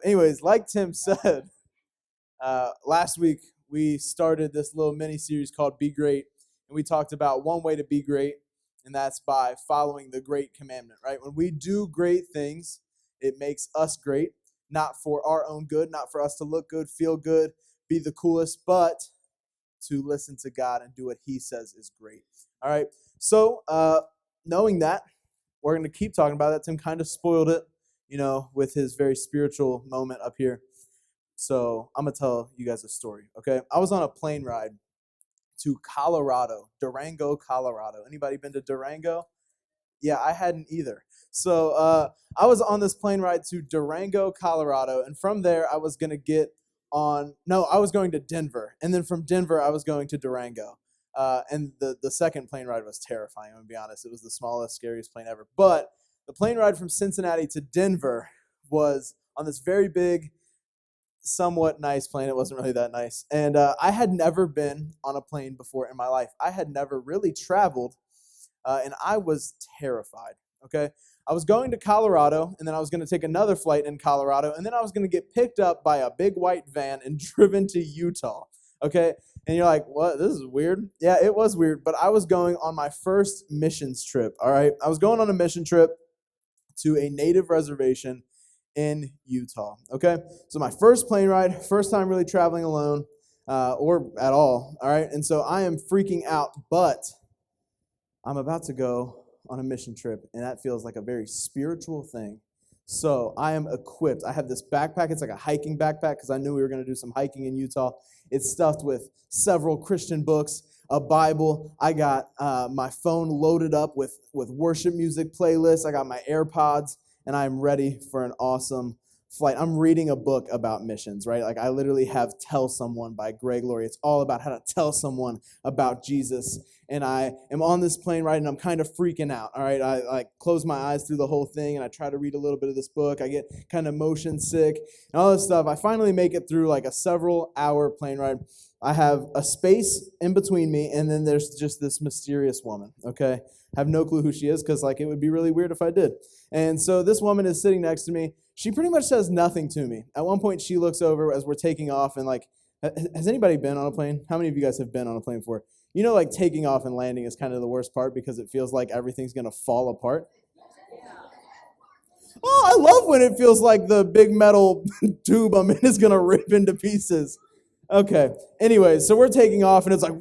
Anyways, like Tim said, last week we started this little mini series called Be Great, and we talked about one way to be great, and that's by following the great commandment, right? When we do great things, it makes us great, not for our own good, not for us to look good, feel good, be the coolest, but to listen to God and do what He says is great. All right. So, knowing that, we're going to keep talking about that. Tim kind of spoiled it, with his very spiritual moment up here. So I'm going to tell you guys a story, okay? I was on a plane ride to Colorado, Durango, Colorado. Anybody been to Durango? Yeah, I hadn't either. So I was on this plane ride to Durango, Colorado, and from there I was going to I was going to Denver, and then from Denver I was going to Durango. And the second plane ride was terrifying, I'm going to be honest. It was the smallest, scariest plane ever. But the plane ride from Cincinnati to Denver was on this very big, somewhat nice plane. It wasn't really that nice. And I had never been on a plane before in my life. I had never really traveled, and I was terrified, okay? I was going to Colorado, and then I was going to take another flight in Colorado, and then I was going to get picked up by a big white van and driven to Utah, okay? And you're like, what? This is weird. Yeah, it was weird, but I was going on my first missions trip, all right? I was going on a mission trip to a native reservation in Utah, okay? So my first plane ride, first time really traveling alone or at all right? And so I am freaking out, but I'm about to go on a mission trip, and that feels like a very spiritual thing. So I am equipped. I have this backpack. It's like a hiking backpack because I knew we were going to do some hiking in Utah. It's stuffed with several Christian books, a Bible. I got my phone loaded up with worship music playlists. I got my AirPods, and I'm ready for an awesome flight. I'm reading a book about missions, right? Like I literally have Tell Someone by Greg Laurie. It's all about how to tell someone about Jesus. And I am on this plane ride, and I'm kind of freaking out, all right? I like close my eyes through the whole thing, and I try to read a little bit of this book. I get kind of motion sick and all this stuff. I finally make it through like a several-hour plane ride. I have a space in between me, and then there's just this mysterious woman, okay? I have no clue who she is because like it would be really weird if I did. And so this woman is sitting next to me. She pretty much says nothing to me. At one point, she looks over as we're taking off, and like, has anybody been on a plane? How many of you guys have been on a plane before? Like taking off and landing is kind of the worst part because it feels like everything's going to fall apart. Oh, I love when it feels like the big metal tube I'm in is going to rip into pieces. Okay. Anyway, so we're taking off, and it's like,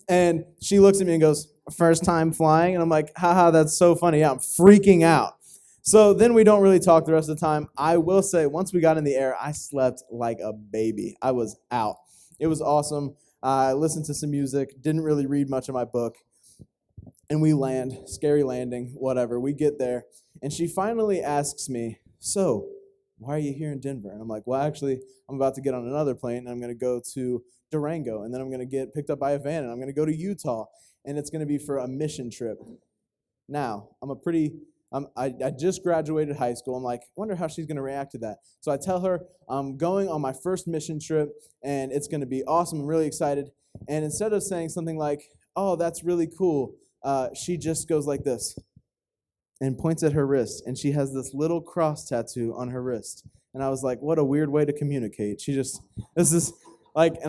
and she looks at me and goes, first time flying? And I'm like, haha, that's so funny. Yeah, I'm freaking out. So then we don't really talk the rest of the time. I will say, once we got in the air, I slept like a baby. I was out. It was awesome. I listened to some music, didn't really read much of my book, and we land, scary landing, whatever. We get there, and she finally asks me, so, why are you here in Denver? And I'm like, well, actually, I'm about to get on another plane, and I'm going to go to Durango, and then I'm going to get picked up by a van, and I'm going to go to Utah, and it's going to be for a mission trip. Now, I just graduated high school. I'm like, wonder how she's going to react to that. So I tell her I'm going on my first mission trip, and it's going to be awesome. I'm really excited. And instead of saying something like, oh, that's really cool, she just goes like this and points at her wrist, and she has this little cross tattoo on her wrist. And I was like, what a weird way to communicate. And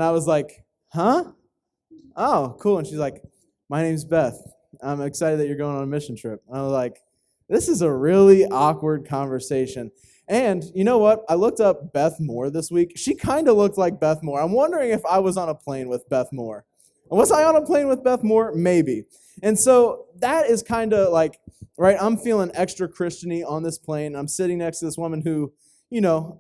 I was like, huh? Oh, cool. And she's like, my name's Beth. I'm excited that you're going on a mission trip. And I was like, this is a really awkward conversation. And you know what? I looked up Beth Moore this week. She kind of looked like Beth Moore. I'm wondering if I was on a plane with Beth Moore. Was I on a plane with Beth Moore? Maybe. And so that is kind of like, right, I'm feeling extra Christian-y on this plane. I'm sitting next to this woman who,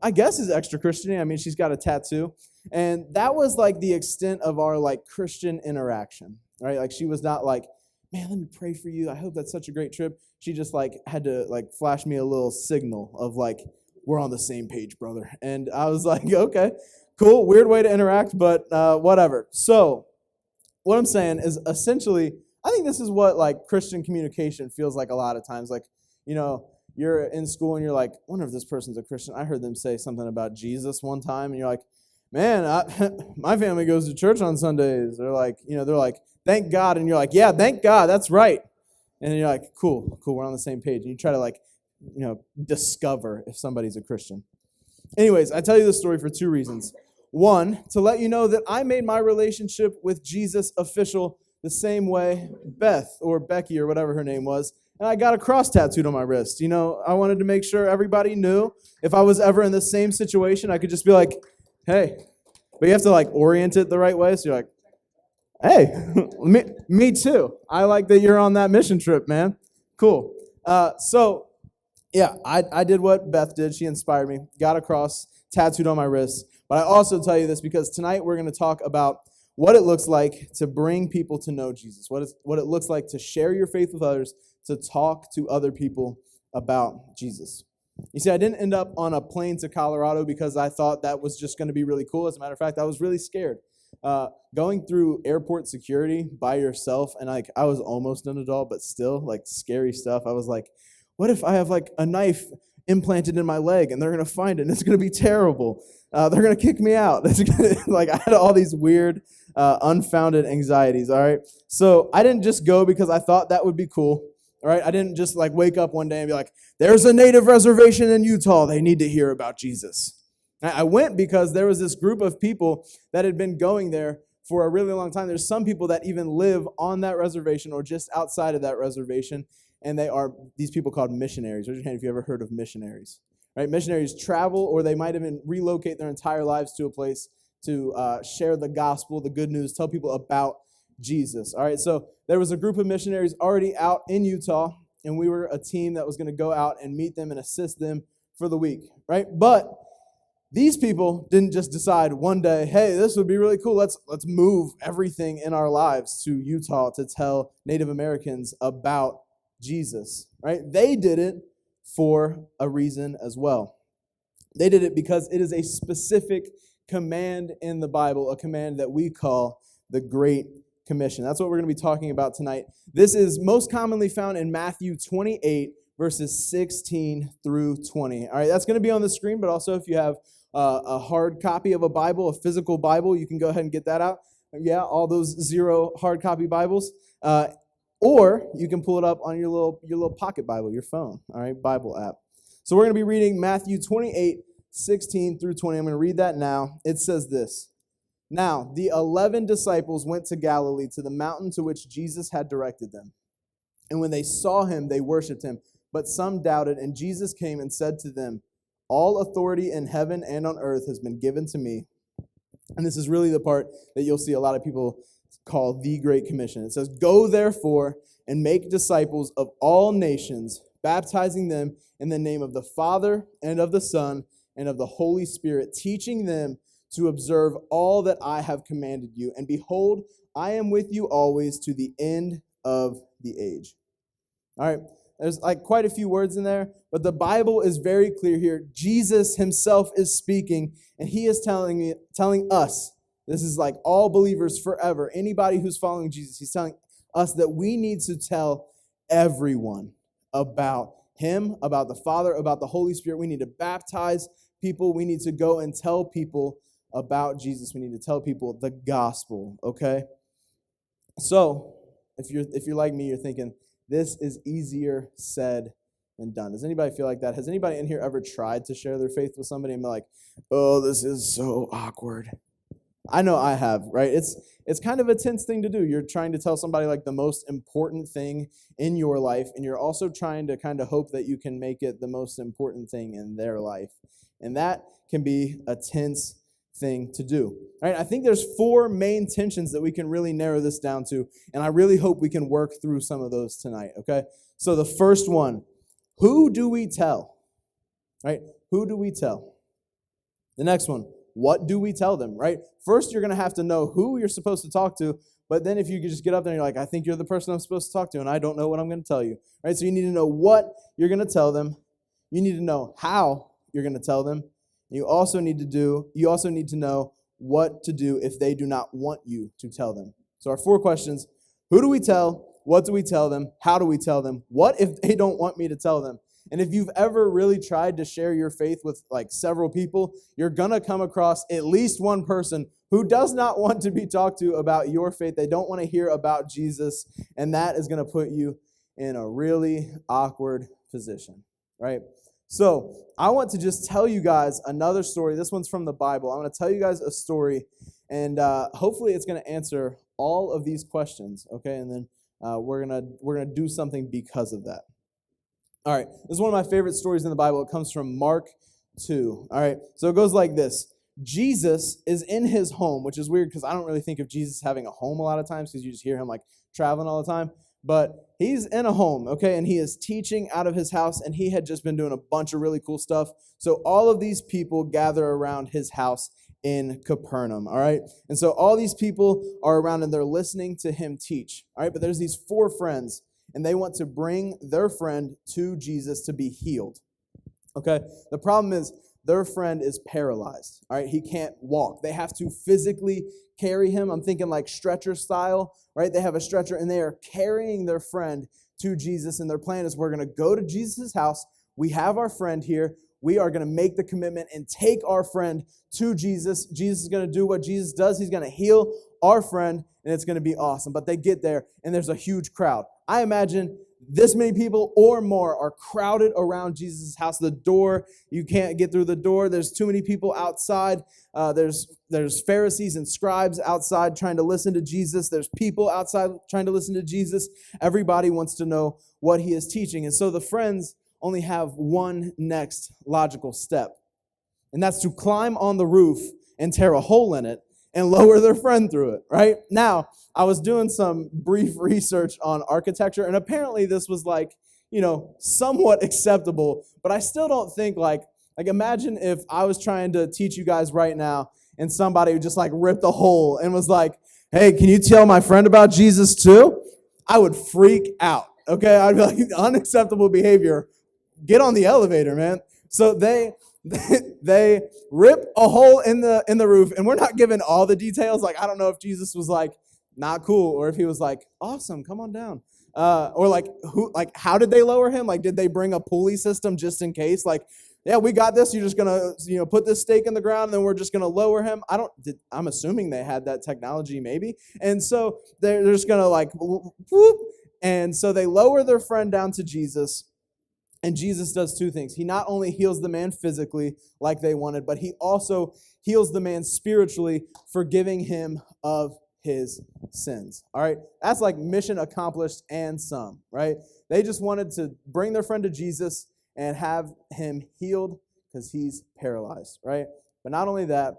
I guess is extra Christian-y. I mean, she's got a tattoo. And that was like the extent of our like Christian interaction, right? Like she was not like, man, let me pray for you. I hope that's such a great trip. She just like had to like flash me a little signal of like, we're on the same page, brother. And I was like, okay, cool. Weird way to interact, but whatever. So what I'm saying is essentially, I think this is what like Christian communication feels like a lot of times. Like, you're in school and you're like, I wonder if this person's a Christian. I heard them say something about Jesus one time, and you're like, man, my family goes to church on Sundays. They're like, thank God. And you're like, yeah, thank God, that's right. And you're like, cool, we're on the same page. And you try to like discover if somebody's a Christian. Anyways, I tell you this story for two reasons. One, to let you know that I made my relationship with Jesus official the same way Beth or Becky or whatever her name was, and I got a cross tattooed on my wrist. I wanted to make sure everybody knew if I was ever in the same situation, I could just be like, hey. But you have to orient it the right way, so you're like, hey, me too. I like that you're on that mission trip, man. Cool. Yeah, I did what Beth did. She inspired me. Got a cross tattooed on my wrist. But I also tell you this because tonight we're going to talk about what it looks like to bring people to know Jesus. What it looks like to share your faith with others, to talk to other people about Jesus. You see, I didn't end up on a plane to Colorado because I thought that was just going to be really cool. As a matter of fact, I was really scared. Going through airport security by yourself, and I was almost an adult, but still, scary stuff. I was like, what if I have a knife implanted in my leg and they're going to find it and it's going to be terrible? They're going to kick me out. I had all these weird, unfounded anxieties, all right? So I didn't just go because I thought that would be cool, all right? I didn't just wake up one day and be like, there's a native reservation in Utah. They need to hear about Jesus. I went because there was this group of people that had been going there for a really long time. There's some people that even live on that reservation or just outside of that reservation, and they are these people called missionaries. Raise your hand if you ever heard of missionaries. Right? Missionaries travel, or they might even relocate their entire lives to a place to share the gospel, the good news, tell people about Jesus. All right, so there was a group of missionaries already out in Utah, and we were a team that was going to go out and meet them and assist them for the week. Right? But these people didn't just decide one day, hey, this would be really cool. Let's move everything in our lives to Utah to tell Native Americans about Jesus, right? They did it for a reason as well. They did it because it is a specific command in the Bible, a command that we call the Great Commission. That's what we're going to be talking about tonight. This is most commonly found in Matthew 28, verses 16 through 20. All right, that's going to be on the screen, but also if you have a hard copy of a Bible, a physical Bible, you can go ahead and get that out. Yeah, all those 0 hard copy Bibles. Or you can pull it up on your little pocket Bible, your phone, all right, Bible app. So we're going to be reading Matthew 28, 16 through 20. I'm going to read that now. It says this. Now, the 11 disciples went to Galilee, to the mountain to which Jesus had directed them. And when they saw him, they worshipped him. But some doubted, and Jesus came and said to them, all authority in heaven and on earth has been given to me. And this is really the part that you'll see a lot of people call the Great Commission. It says, go therefore and make disciples of all nations, baptizing them in the name of the Father and of the Son and of the Holy Spirit, teaching them to observe all that I have commanded you. And behold, I am with you always to the end of the age. All right, there's quite a few words in there, but the Bible is very clear here. Jesus himself is speaking, and he is telling us, this is all believers forever, anybody who's following Jesus, he's telling us that we need to tell everyone about him, about the Father, about the Holy Spirit. We need to baptize people. We need to go and tell people about Jesus. We need to tell people the gospel, okay? So, if you're like me, you're thinking, this is easier said than done. Does anybody feel like that? Has anybody in here ever tried to share their faith with somebody and be like, oh, this is so awkward? I know I have, right? It's kind of a tense thing to do. You're trying to tell somebody the most important thing in your life, and you're also trying to kind of hope that you can make it the most important thing in their life. And that can be a tense thing to do. All right, I think there's 4 main tensions that we can really narrow this down to, and I really hope we can work through some of those tonight, okay? So the first one, who do we tell? Right? Who do we tell? The next one, what do we tell them, right? First, you're going to have to know who you're supposed to talk to, but then if you could just get up there and you're like, I think you're the person I'm supposed to talk to, and I don't know what I'm going to tell you, right? So you need to know what you're going to tell them. You need to know how you're going to tell them. You also need to know what to do if they do not want you to tell them. So our 4 questions, who do we tell? What do we tell them? How do we tell them? What if they don't want me to tell them? And if you've ever really tried to share your faith with several people, you're going to come across at least one person who does not want to be talked to about your faith. They don't want to hear about Jesus, and that is going to put you in a really awkward position, right? So I want to just tell you guys another story. This one's from the Bible. I'm going to tell you guys a story, and hopefully it's going to answer all of these questions, okay? And then we're gonna do something because of that. All right, this is one of my favorite stories in the Bible. It comes from Mark 2. All right, so it goes like this. Jesus is in his home, which is weird because I don't really think of Jesus having a home a lot of times because you just hear him like traveling all the time. But he's in a home, okay, and he is teaching out of his house, and he had just been doing a bunch of really cool stuff. So all of these people gather around his house in Capernaum, all right? And so all these people are around and they're listening to him teach, all right? But there's these 4 friends, and they want to bring their friend to Jesus to be healed. Okay? The problem is their friend is paralyzed. All right? He can't walk. They have to physically carry him. I'm thinking like stretcher style, right? They have a stretcher and they are carrying their friend to Jesus, and their plan is we're going to go to Jesus' house. We have our friend here. We are going to make the commitment and take our friend to Jesus. Jesus is going to do what Jesus does. He's going to heal our friend, and it's going to be awesome. But they get there, and there's a huge crowd. I imagine this many people or more are crowded around Jesus' house. The door, you can't get through the door. There's too many people outside. There's Pharisees and scribes outside trying to listen to Jesus. There's people outside trying to listen to Jesus. Everybody wants to know what he is teaching. And so the friends only have one next logical step, and that's to climb on the roof and tear a hole in it and lower their friend through it, right? Now, I was doing some brief research on architecture, and apparently this was like, somewhat acceptable, but I still don't think like imagine if I was trying to teach you guys right now and somebody just like ripped a hole and was like, hey, can you tell my friend about Jesus too? I would freak out, okay? I'd be like, unacceptable behavior. Get on the elevator, man. So they rip a hole in the roof, and we're not given all the details. Like, I don't know if Jesus was like, not cool, or if he was like, awesome, come on down. Or like how did they lower him? Like, did they bring a pulley system just in case? Like, yeah, we got this. You're just gonna, put this stake in the ground, and then we're just gonna lower him. I'm assuming they had that technology, maybe. And so they're just gonna like, whoop, and so they lower their friend down to Jesus. And Jesus does 2 things. He not only heals the man physically like they wanted, but he also heals the man spiritually, forgiving him of his sins. All right? That's like mission accomplished and some, right? They just wanted to bring their friend to Jesus and have him healed because he's paralyzed, right? But not only that,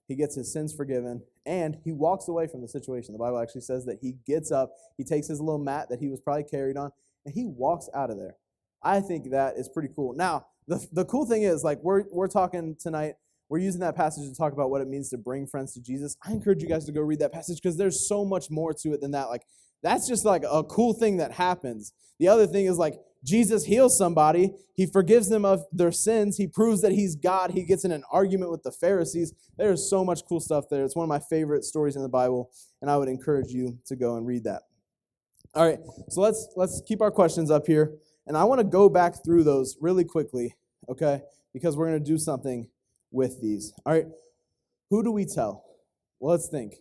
he gets his sins forgiven, and he walks away from the situation. The Bible actually says that he gets up, he takes his little mat that he was probably carried on, and he walks out of there. I think that is pretty cool. Now, the cool thing is, like, we're talking tonight, we're using that passage to talk about what it means to bring friends to Jesus. I encourage you guys to go read that passage because there's so much more to it than that. Like, that's just like a cool thing that happens. The other thing is, like, Jesus heals somebody. He forgives them of their sins. He proves that he's God. He gets in an argument with the Pharisees. There's so much cool stuff there. It's one of my favorite stories in the Bible, and I would encourage you to go and read that. All right, so let's keep our questions up here. And I want to go back through those really quickly, okay? Because we're going to do something with these. All right, who do we tell? Well, let's think.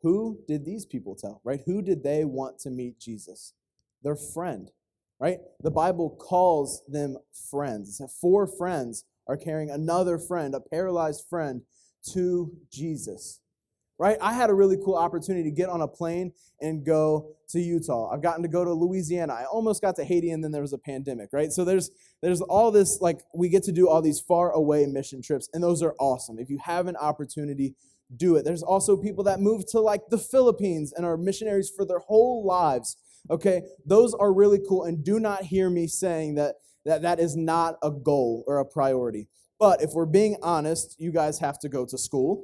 Who did these people tell, right? Who did they want to meet Jesus? Their friend, right? The Bible calls them friends. 4 friends are carrying another friend, a paralyzed friend, to Jesus. Right? I had a really cool opportunity to get on a plane and go to Utah. I've gotten to go to Louisiana. I almost got to Haiti, and then there was a pandemic, right? So there's all this, like, we get to do all these far away mission trips, and those are awesome. If you have an opportunity, do it. There's also people that move to, like, the Philippines and are missionaries for their whole lives, okay? Those are really cool, and do not hear me saying that is not a goal or a priority. But if we're being honest, you guys have to go to school.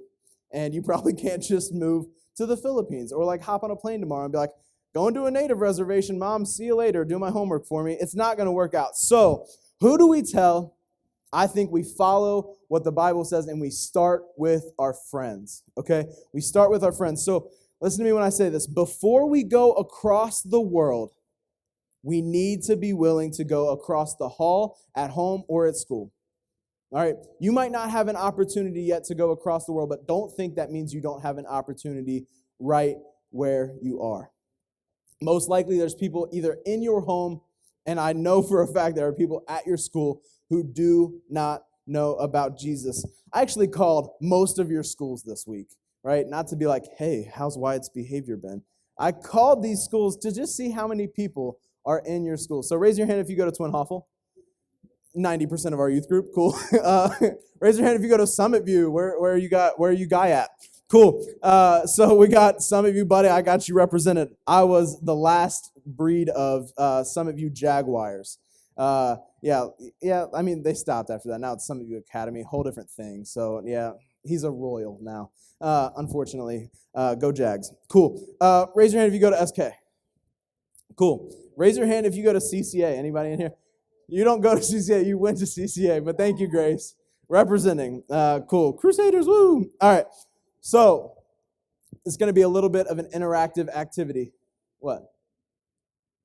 And you probably can't just move to the Philippines or like hop on a plane tomorrow and be like, going to a native reservation, Mom, see you later, do my homework for me. It's not going to work out. So who do we tell? I think we follow what the Bible says, and we start with our friends, okay? We start with our friends. So listen to me when I say this. Before we go across the world, we need to be willing to go across the hall, at home, or at school. All right, you might not have an opportunity yet to go across the world, but don't think that means you don't have an opportunity right where you are. Most likely there's people either in your home And I know for a fact there are people at your school who do not know about Jesus. I actually called most of your schools this week, right? Not to be like, hey, how's Wyatt's behavior been? I called these schools to just see how many people are in your school. So raise your hand if you go to Twin Hoffel. 90% of our youth group, cool. Raise your hand if you go to Summit View. Where are you guy at? Cool. So we got Summit View, buddy. I got you represented. I was the last breed of Summit View Jaguars. Yeah. I mean, they stopped after that. Now it's Summit View Academy, whole different thing. So yeah, he's a Royal now. Unfortunately, go Jags. Cool. Raise your hand if you go to SK. Cool. Raise your hand if you go to CCA. Anybody in here? You don't go to CCA. You went to CCA. But thank you, Grace, representing. Cool. Crusaders. Woo. All right. So it's going to be a little bit of an interactive activity. What?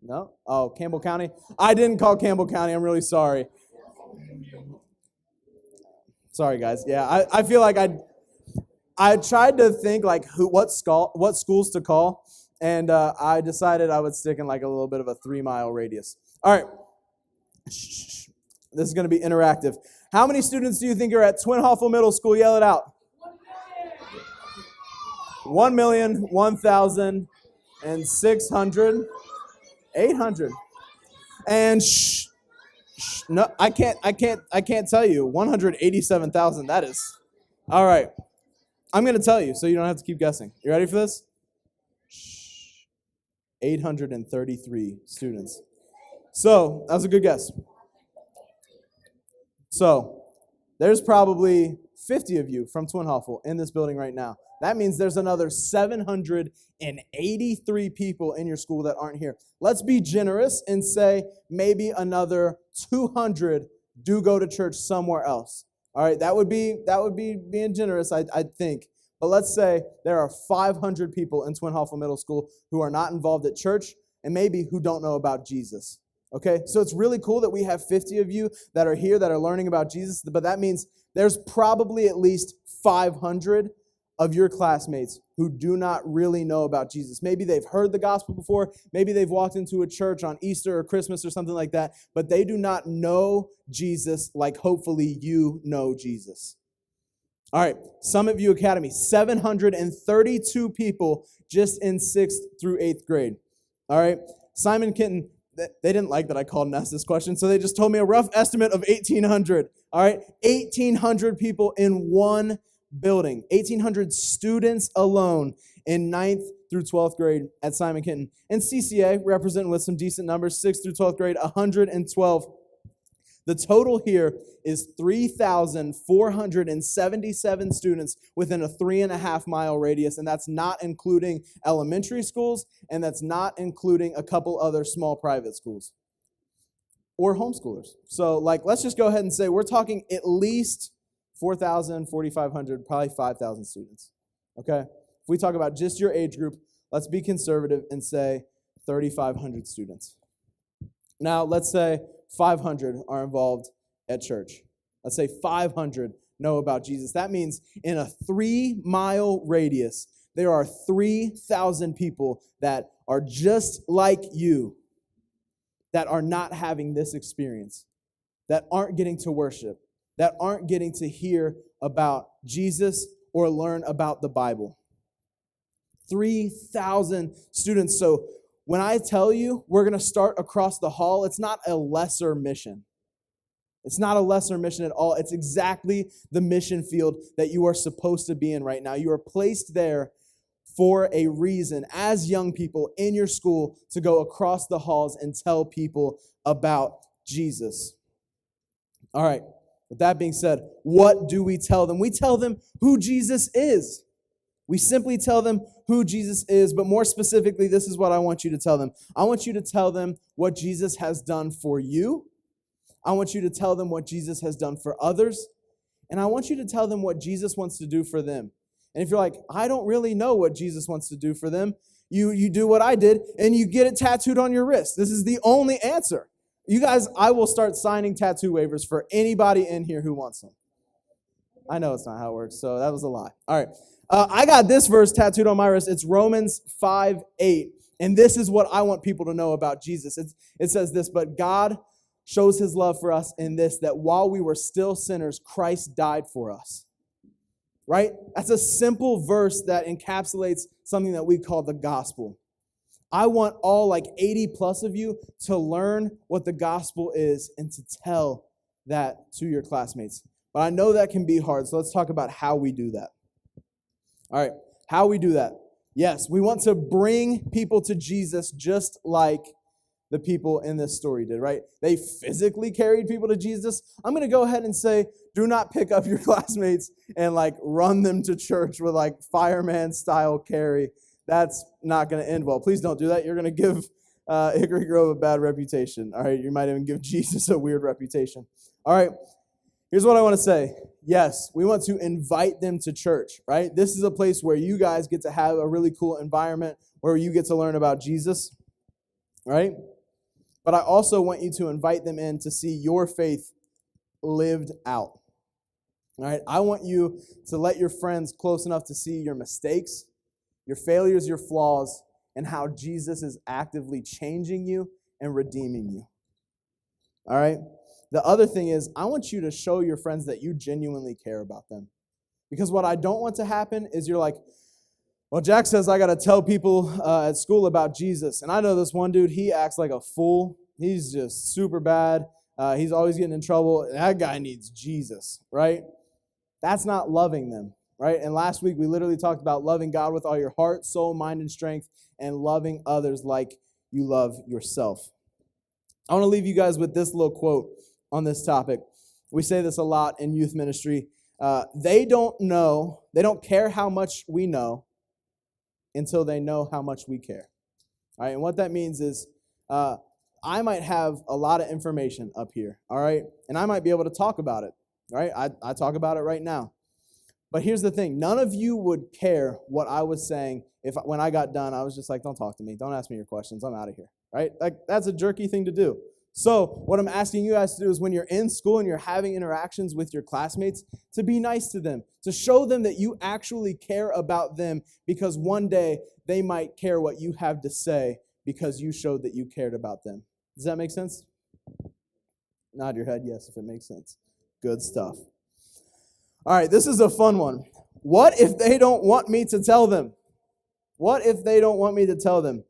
No? Oh, Campbell County? I didn't call Campbell County. I'm really sorry. Sorry, guys. Yeah, I feel like I tried to think like what schools to call, and I decided I would stick in like a little bit of a 3-mile radius. All right. This is going to be interactive. How many students do you think are at Twin Hoffel Middle School? Yell it out. 1,001,600, 800. And no, I can't tell you. 187,000. That is. All right. I'm going to tell you so you don't have to keep guessing. You ready for this? 833 students. So, that was a good guess. So, there's probably 50 of you from Twin Hoffel in this building right now. That means there's another 783 people in your school that aren't here. Let's be generous and say maybe another 200 do go to church somewhere else. All right, that would be being generous, I think. But let's say there are 500 people in Twin Hoffel Middle School who are not involved at church and maybe who don't know about Jesus. Okay, so it's really cool that we have 50 of you that are here that are learning about Jesus, but that means there's probably at least 500 of your classmates who do not really know about Jesus. Maybe they've heard the gospel before, maybe they've walked into a church on Easter or Christmas or something like that, but they do not know Jesus like hopefully you know Jesus. All right, Summit View Academy, 732 people just in 6th through 8th grade. All right, Simon Kenton, they didn't like that I called and asked this question, so they just told me a rough estimate of 1,800. All right, 1,800 people in one building, 1,800 students alone in 9th through 12th grade at Simon Kenton. And CCA, representing with some decent numbers, 6th through 12th grade, 112. The total here is 3,477 students within a 3.5-mile radius, and that's not including elementary schools, and that's not including a couple other small private schools or homeschoolers. So, let's just go ahead and say we're talking at least 4,000, 4,500, probably 5,000 students, okay? If we talk about just your age group, let's be conservative and say 3,500 students. Now, let's say 500 are involved at church. Let's say 500 know about Jesus. That means in a 3-mile radius, there are 3,000 people that are just like you that are not having this experience, that aren't getting to worship, that aren't getting to hear about Jesus or learn about the Bible. 3,000 students. So when I tell you we're going to start across the hall, it's not a lesser mission. It's not a lesser mission at all. It's exactly the mission field that you are supposed to be in right now. You are placed there for a reason as young people in your school to go across the halls and tell people about Jesus. All right. With that being said, what do we tell them? We tell them who Jesus is. We simply tell them who Jesus is, but more specifically, this is what I want you to tell them. I want you to tell them what Jesus has done for you. I want you to tell them what Jesus has done for others. And I want you to tell them what Jesus wants to do for them. And if you're like, I don't really know what Jesus wants to do for them, you do what I did, and you get it tattooed on your wrist. This is the only answer. You guys, I will start signing tattoo waivers for anybody in here who wants them. I know it's not how it works, so that was a lie. All right. I got this verse tattooed on my wrist. It's Romans 5:8. And this is what I want people to know about Jesus. It says this, but God shows his love for us in this, that while we were still sinners, Christ died for us. Right? That's a simple verse that encapsulates something that we call the gospel. I want all 80 plus of you to learn what the gospel is and to tell that to your classmates. But I know that can be hard, so let's talk about how we do that. All right, how we do that. Yes, we want to bring people to Jesus just like the people in this story did, right? They physically carried people to Jesus. I'm going to go ahead and say, do not pick up your classmates and run them to church with fireman style carry. That's not going to end well. Please don't do that. You're going to give Hickory Grove a bad reputation. All right, you might even give Jesus a weird reputation. All right, here's what I want to say. Yes, we want to invite them to church, right? This is a place where you guys get to have a really cool environment where you get to learn about Jesus, right? But I also want you to invite them in to see your faith lived out. All right, I want you to let your friends close enough to see your mistakes, your failures, your flaws, and how Jesus is actively changing you and redeeming you. All right? The other thing is, I want you to show your friends that you genuinely care about them. Because what I don't want to happen is you're like, well, Jack says I got to tell people at school about Jesus. And I know this one dude, he acts like a fool. He's just super bad. He's always getting in trouble. That guy needs Jesus, right? That's not loving them, right? And last week, we literally talked about loving God with all your heart, soul, mind, and strength, and loving others like you love yourself. I want to leave you guys with this little quote on this topic. We say this a lot in youth ministry. They don't care how much we know until they know how much we care. All right, and what that means is I might have a lot of information up here, all right? And I might be able to talk about it, right? I talk about it right now. But here's the thing. None of you would care what I was saying if when I got done, I was just like, don't talk to me. Don't ask me your questions. I'm out of here, right? That's a jerky thing to do. So what I'm asking you guys to do is when you're in school and you're having interactions with your classmates, to be nice to them, to show them that you actually care about them, because one day they might care what you have to say because you showed that you cared about them. Does that make sense? Nod your head yes if it makes sense. Good stuff. All right, this is a fun one. What if they don't want me to tell them? What if they don't want me to tell them?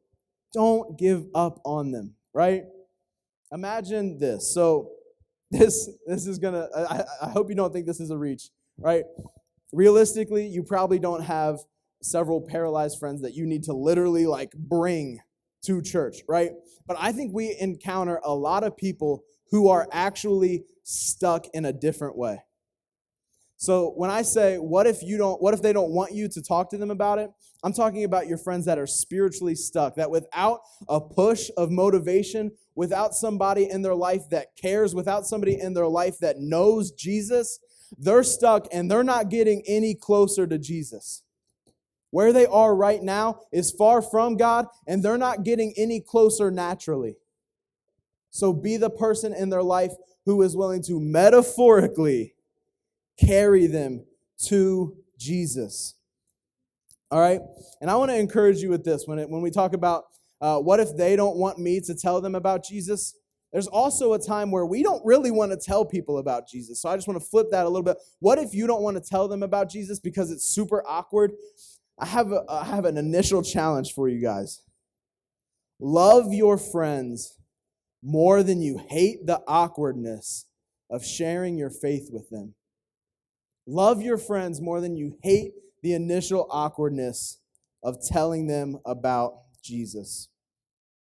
Don't give up on them, right? Imagine this. So this is going to, I hope you don't think this is a reach, right? Realistically, you probably don't have several paralyzed friends that you need to literally bring to church, right? But I think we encounter a lot of people who are actually stuck in a different way. So when I say, what if they don't want you to talk to them about it? I'm talking about your friends that are spiritually stuck, that without a push of motivation, without somebody in their life that cares, without somebody in their life that knows Jesus, they're stuck and they're not getting any closer to Jesus. Where they are right now is far from God, and they're not getting any closer naturally. So be the person in their life who is willing to metaphorically carry them to Jesus. All right? And I want to encourage you with this. When we talk about what if they don't want me to tell them about Jesus, there's also a time where we don't really want to tell people about Jesus. So I just want to flip that a little bit. What if you don't want to tell them about Jesus because it's super awkward? I have an initial challenge for you guys. Love your friends more than you hate the awkwardness of sharing your faith with them. Love your friends more than you hate the initial awkwardness of telling them about Jesus.